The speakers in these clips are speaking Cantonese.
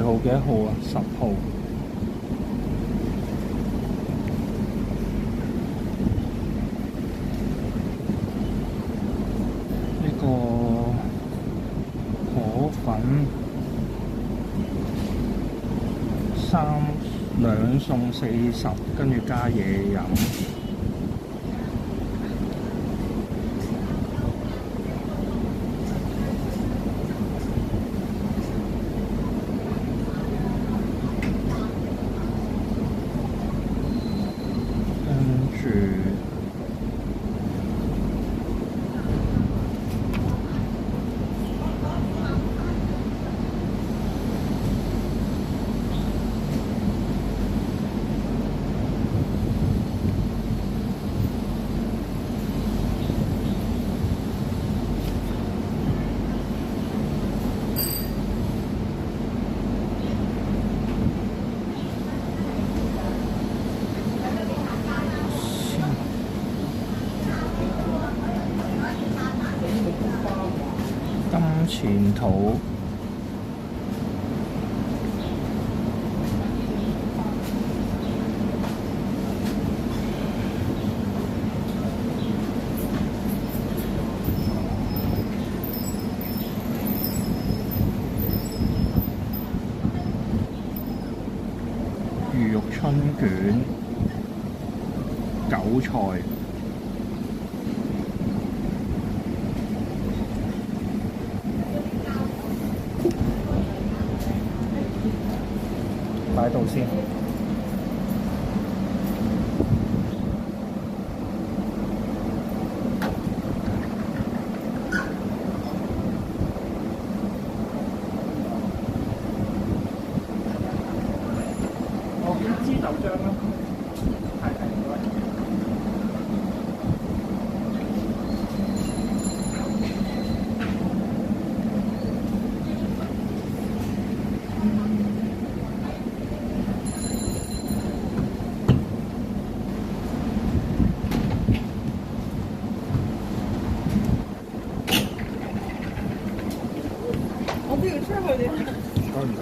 號幾多號啊？10號。呢個河粉2餸40，跟住加嘢飲。金錢肚魚肉春卷、韭菜。擺度先。我點知豆漿啦？係唔該。我都要出去點？夠唔夠？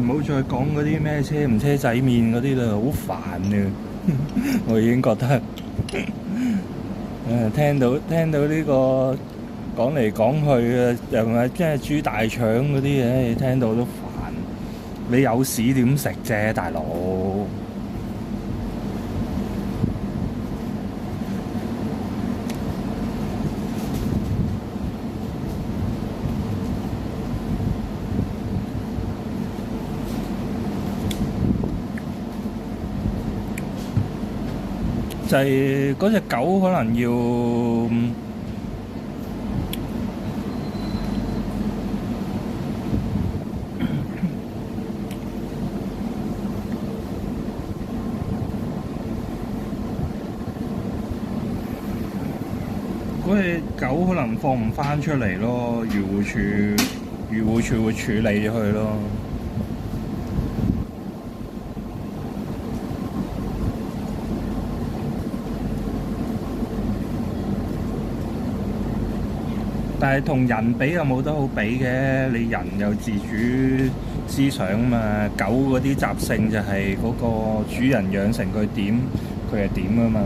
唔好再講嗰啲咩車唔車仔麵嗰啲啦，好煩啊！我已經覺得聽到呢個講嚟講去啊，又唔係即係豬大腸嗰啲嘢，聽到都煩。你有屎點食啫，大佬？就係嗰隻狗可能要嗰隻狗可能放唔返出嚟咯，漁護署會處理咗佢咯。但係同人比又冇得好比嘅，你人有自主思想嘛，狗嗰啲習性就係嗰個主人養成佢點，佢係點㗎嘛。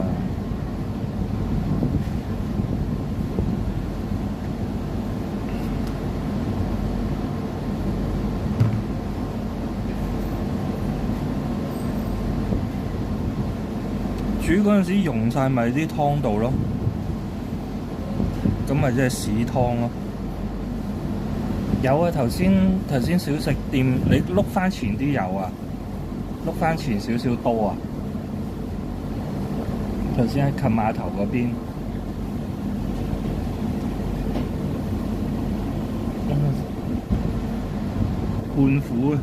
煮嗰陣時用晒咪啲湯度咯。咁咪即係屎湯咯。有啊，頭先小食店，你碌翻前啲有啊，碌翻前少少多啊。頭先喺近碼頭嗰邊。判苦啊！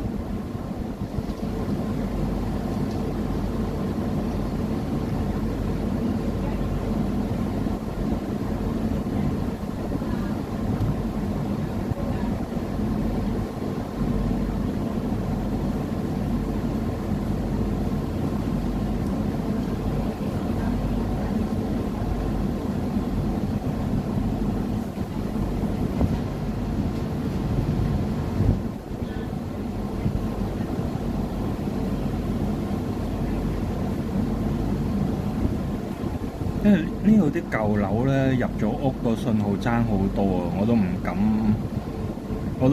因為呢度啲舊樓咧，入咗屋個信號爭好多啊！我都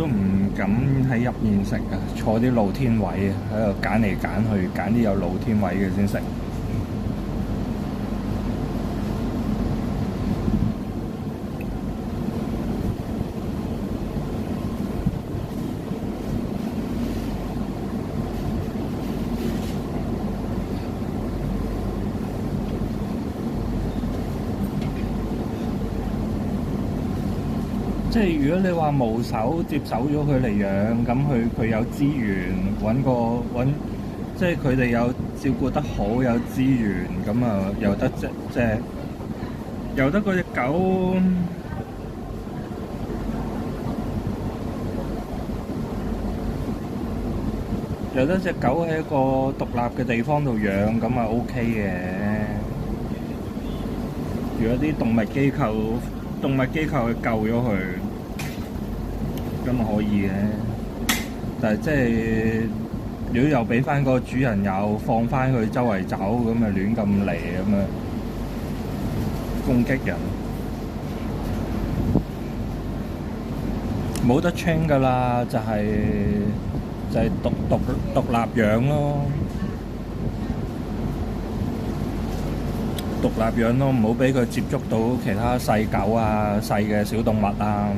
唔敢喺入面食啊！坐啲露天位啊，喺度揀嚟揀去，揀啲有露天位嘅先食。即係如果你話無手接手咗佢嚟養，咁佢有資源揾，即係佢哋有照顧得好，有資源，咁啊有得即係有得嗰隻狗，有得隻狗喺一個獨立嘅地方度養，咁啊 OK 嘅。如果啲動物機構去救咗佢，咁啊可以嘅。但係即係如果又俾翻個主人又放翻佢周圍走，咁啊亂咁嚟，咁啊攻擊人，冇得 train 㗎啦，就係獨立養咯。獨立養咯，唔好俾佢接觸到其他細狗啊、細嘅小動物啊。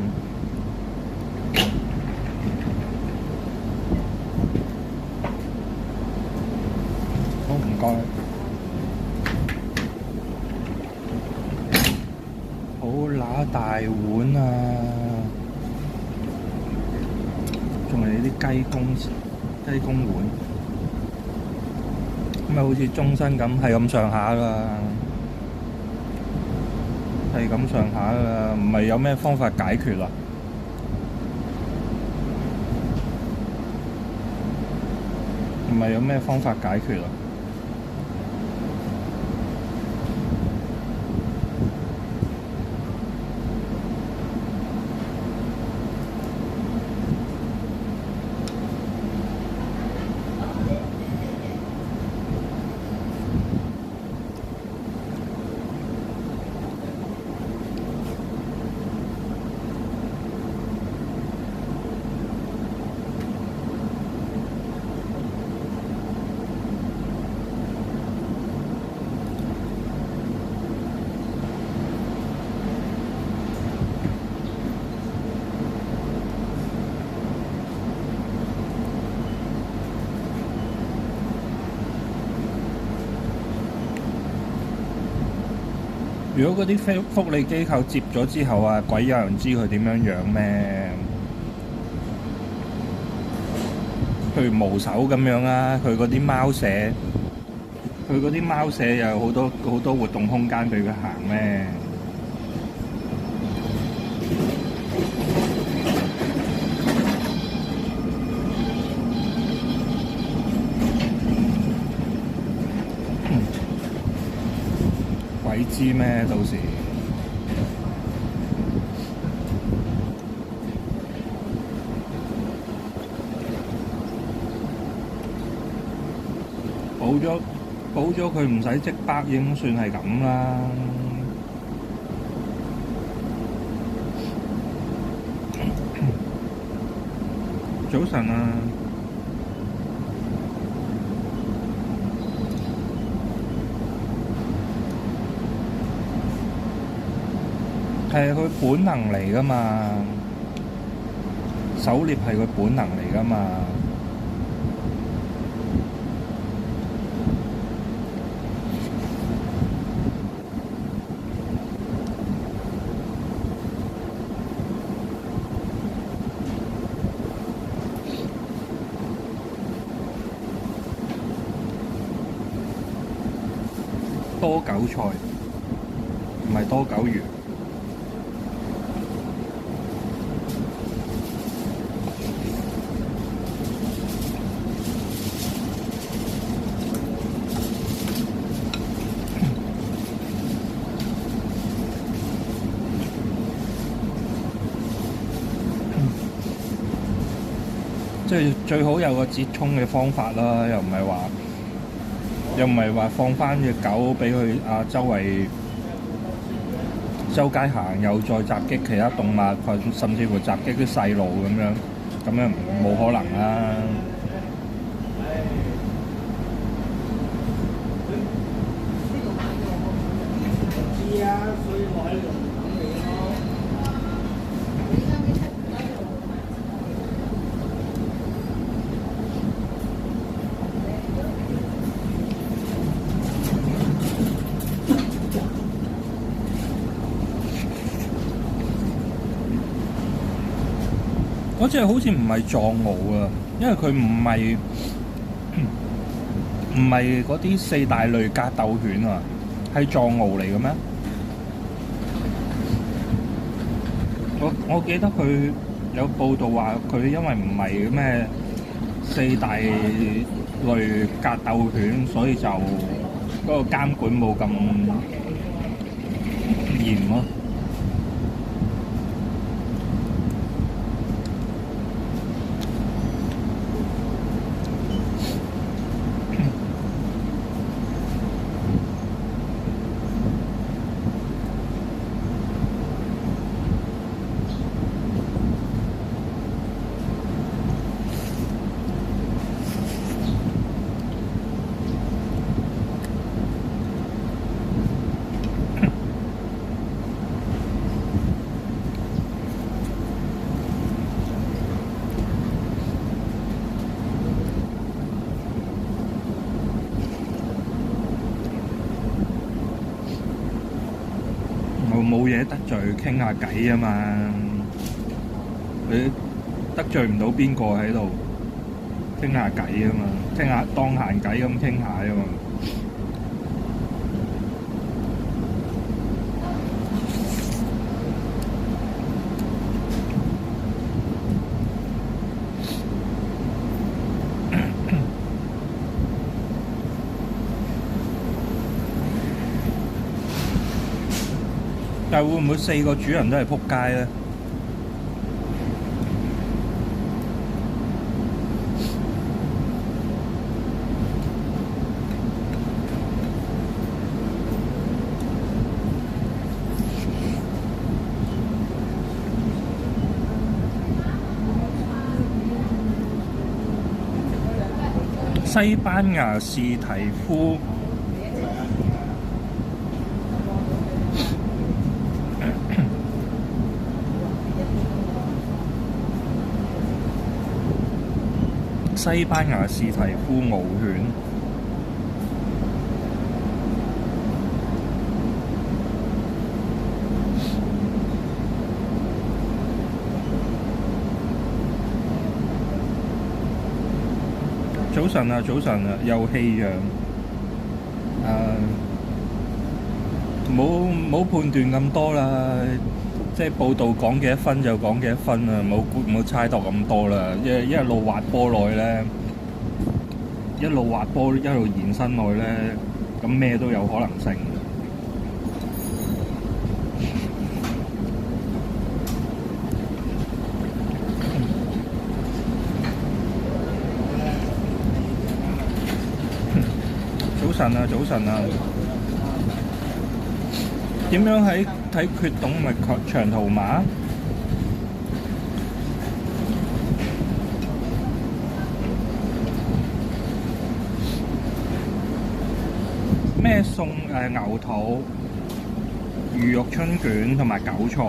好，唔該。好揦大碗啊！仲係啲雞公碗，咁啊好似中身咁，係咁上下㗎。係咁上下㗎，唔係有咩方法解決啊？唔係有咩方法解決啊？如果嗰啲福利機構接咗之後啊，鬼有人知佢點樣養咩？譬如無手咁樣啊，佢嗰啲貓舍又有好多活動空間俾佢行咩？鬼知咩？到時保咗佢唔使即北，已經算係咁啦。早晨啊！係佢本能嚟㗎嘛，狩獵係佢本能嚟㗎嘛。多韭菜，唔係多狗魚。即係最好有個折衷嘅方法啦，又唔係話放翻隻狗俾佢周街行，又再襲擊其他動物，甚至乎襲擊啲細路咁樣冇可能啦。知啊，所以我喺度等你咯。嗰隻好似唔係藏獒啊，因為佢唔係嗰啲四大類格鬥犬啊，係藏獒嚟嘅咩？我記得佢有報道話佢因為唔係咩四大類格鬥犬，所以就嗰個監管冇咁嚴咯。冇嘢得罪，傾下偈啊嘛！你得罪唔到邊個喺度，傾下偈啊嘛，傾下當閒偈咁傾下啊嘛。但係會唔會4個主人都係仆街咧？西班牙士提夫西班牙士提夫獒犬，早晨啊，早晨啊，又棄養。冇判斷咁多啦，即係報道講幾多分就講幾多分啊，冇猜度咁多啦。一路滑波內咧，一路滑波一路延伸內咧，咁咩都有可能性。早晨啊，早晨啊！點樣睇血統咪長途馬？咩餸？牛肚、魚肉春卷同埋韭菜。